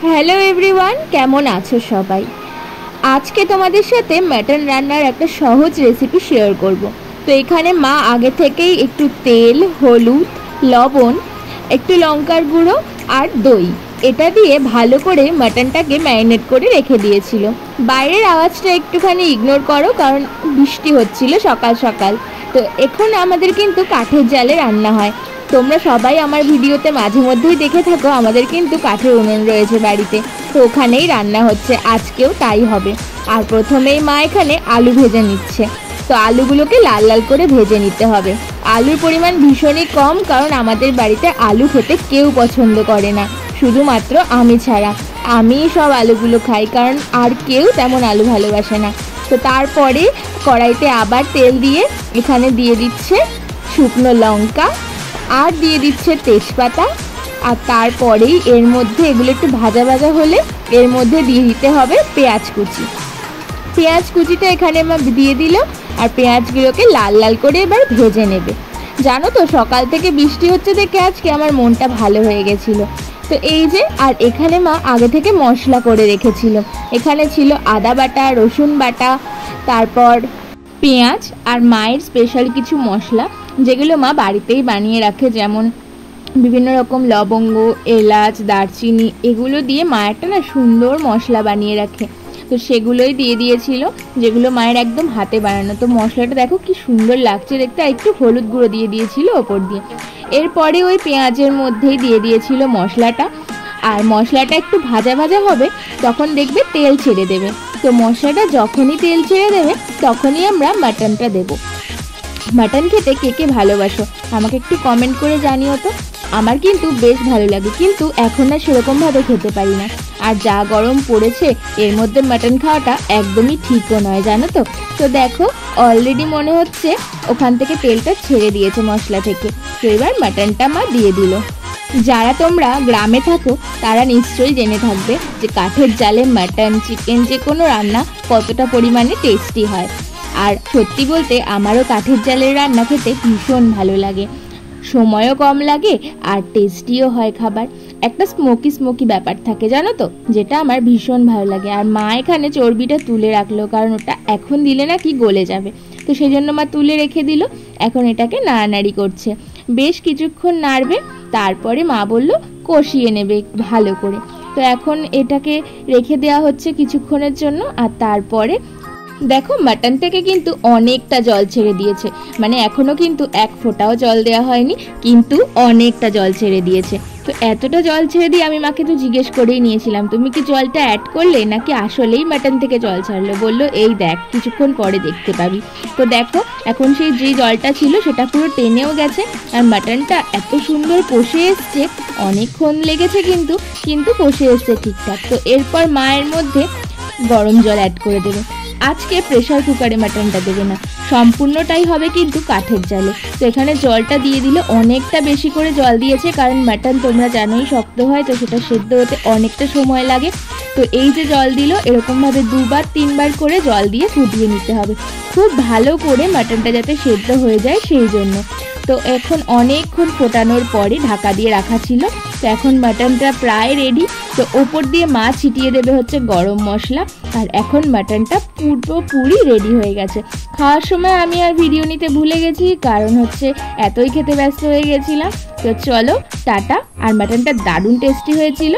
Hello everyone, কেমন আছো সবাই? আজকে তোমাদের সাথে মাটন রান্নার একটা সহজ রেসিপি শেয়ার করব। তো এখানে মা আগে থেকেই একটু তেল, হলুদ, লবণ, একটু লঙ্কার গুঁড়ো আর দই এটা দিয়ে ভালো করে মাটনটাকে ম্যারিনেট করে রেখে দিয়েছিল। বাইরের আওয়াজটা একটুখানি ইগনোর করো, কারণ বৃষ্টি হচ্ছিল সকাল সকাল। তো এখন আমাদের কিন্তু কাঠের জালে রান্না হয়। তোমরা সবাই আমার ভিডিওতে মাঝে মধ্যেই দেখে থাকো, আমাদের কিন্তু কাঠের উনুন রয়েছে বাড়িতে, তো ওখানেই রান্না হচ্ছে, আজকেও তাই হবে। আর প্রথমেই মা এখানে আলু ভেজে নিচ্ছে। তো আলুগুলোকে লাল লাল করে ভেজে নিতে হবে। আলুর পরিমাণ ভীষণই কম, কারণ আমাদের বাড়িতে আলু খেতে কেউ পছন্দ করে না, শুধুমাত্র আমি ছাড়া। আমিই সব আলুগুলো খাই, কারণ আর কেউ তেমন আলু ভালোবাসে না। তো তারপরে কড়াইতে আবার তেল দিয়ে এখানে দিয়ে দিচ্ছে শুকনো লঙ্কা আর দিয়ে দিচ্ছে তেজপাতা। আর তারপরেই এর মধ্যে এগুলো একটু ভাজা ভাজা হলে এর মধ্যে দিয়ে দিতে হবে পেঁয়াজ কুচি। পেঁয়াজ কুচিটা এখানে দিয়ে দিল, আর পেঁয়াজগুলোকে লাল লাল করে এবার ভেজে নেবে। জানো তো, সকাল থেকে বৃষ্টি হচ্ছে দেখে আজকে আমার মনটা ভালো হয়ে গেছিল। তো এই যে, আর এখানে মা আগে থেকে মশলা করে রেখেছিল। এখানে ছিল আদা বাটা, রসুন বাটা, তারপর পেঁয়াজ আর মায়ের স্পেশাল কিছু মশলা, যেগুলো মা বাড়িতেই বানিয়ে রাখে, যেমন বিভিন্ন রকম লবঙ্গ, এলাচ, দারচিনি, এগুলো দিয়ে মা একটা না সুন্দর মশলা বানিয়ে রাখে। তো সেগুলোই দিয়ে দিয়েছিল, যেগুলো মায়ের একদম হাতে বানানো। তো মশলাটা দেখো কি সুন্দর লাগছে দেখতে। আর একটু হলুদ গুঁড়ো দিয়ে দিয়েছিল ওপর দিয়ে। এরপরে ওই পেঁয়াজের মধ্যেই দিয়ে দিয়েছিল মশলাটা। আর মশলাটা একটু ভাজা ভাজা হবে, তখন দেখবে তেল ছেড়ে দেবে। তো মশলাটা যখনই তেল ছেড়ে দেবে তখনই আমরা মাটনটা দেবো। মাটন খেতে কে কে ভালোবাসো আমাকে একটু কমেন্ট করে জানিও তো। আমার কিন্তু বেশ ভালো লাগে, কিন্তু এখন আর সেরকমভাবে খেতে পারি না। আর যা গরম পড়েছে, এর মধ্যে মাটন খাওয়াটা একদমই ঠিকও নয়, জানো তো। তো দেখো, অলরেডি মনে হচ্ছে ওখান থেকে তেলটা ছেড়ে দিয়েছে মশলা থেকে। তো এবার মাটনটা মা দিয়ে দিল। যারা তোমরা গ্রামে থাকো তারা নিশ্চয়ই জেনে থাকবে যে কাঠের জালে মাটন, চিকেন, যে কোনো রান্না কতটা পরিমাণে টেস্টি হয়। আর সত্যি বলতে আমারও কাঠের জালের রান্না খেতে ভীষণ ভালো লাগে। সময়ও কম লাগে আর টেস্টিও হয় খাবার। একটা স্মোকি স্মোকি ব্যাপার থাকে, জানো তো, যেটা আমার ভীষণ ভালো লাগে। আর মা এখানে চর্বিটা তুলে রাখলো, কারণ ওটা এখন দিলে নাকি গলে যাবে। তো সেই জন্য মা তুলে রেখে দিল। এখন এটাকে নাড়ানাড়ি করছে, বেশ কিছুক্ষণ নাড়বে। তারপরে মা বলল কষিয়ে নেবে ভালো করে। তো এখন এটাকে রেখে দেওয়া হচ্ছে কিছুক্ষণের জন্য। আর তারপরে দেখো, মাটন থেকে কিন্তু অনেকটা জল ছেড়ে দিয়েছে, মানে এখনো কিন্তু এক ফোঁটাও জল দেওয়া হয়নি, কিন্তু অনেকটা জল ছেড়ে দিয়েছে। তো এতটা জল ছেড়ে দিয়ে আমি মাকে তো জিজ্ঞেস করেই নিয়েছিলাম, তুমি কি জলটা অ্যাড করলে নাকি আসলেই মাটন থেকে জল ছাড়লো? বললো এই দেখ, কিছুক্ষণ পরে দেখতে পাবি। তো দেখো, এখন সেই যে জলটা ছিল সেটা পুরো টেনেও গেছে। আর মাটনটা এত সুন্দর কষে এসছে, অনেকক্ষণ লেগেছে কিন্তু কষে এসছে ঠিকঠাক। তো এরপর মায়ের মধ্যে গরম জল অ্যাড করে দেবে। আজকে প্রেসার কুকারে মাটনটা দেবে না, সম্পূর্ণটাই হবে কিন্তু কাঠের জালে। তো এখানে জলটা দিয়ে দিলে অনেকটা বেশি করে জল দিয়েছে, কারণ মাটন তোমরা জানোই শক্ত হয়, তো সেটা সেদ্ধ হতে অনেকটা সময় লাগে। তো এই যে জল দিল, এরকমভাবে 2-3 বার করে জল দিয়ে ফুটিয়ে নিতে হবে, খুব ভালো করে মাটনটা যাতে সেদ্ধ হয়ে যায় সেই জন্য। তো এখন অনেকক্ষণ ফোটানোর পরে ঢাকা দিয়ে রাখা ছিল। তো এখন মাটনটা প্রায় রেডি। তো ওপর দিয়ে মা ছিটিয়ে দেবে হচ্ছে গরম মশলা। আর এখন মাটনটা পুরোপুরি রেডি হয়ে গেছে। খাওয়ার সময় আমি আর ভিডিও নিতে ভুলে গেছি, কারণ হচ্ছে এতই খেতে ব্যস্ত হয়ে গেছিলাম। তো চলো টাটা। আর মাটনটা দারুণ টেস্টি হয়েছিল।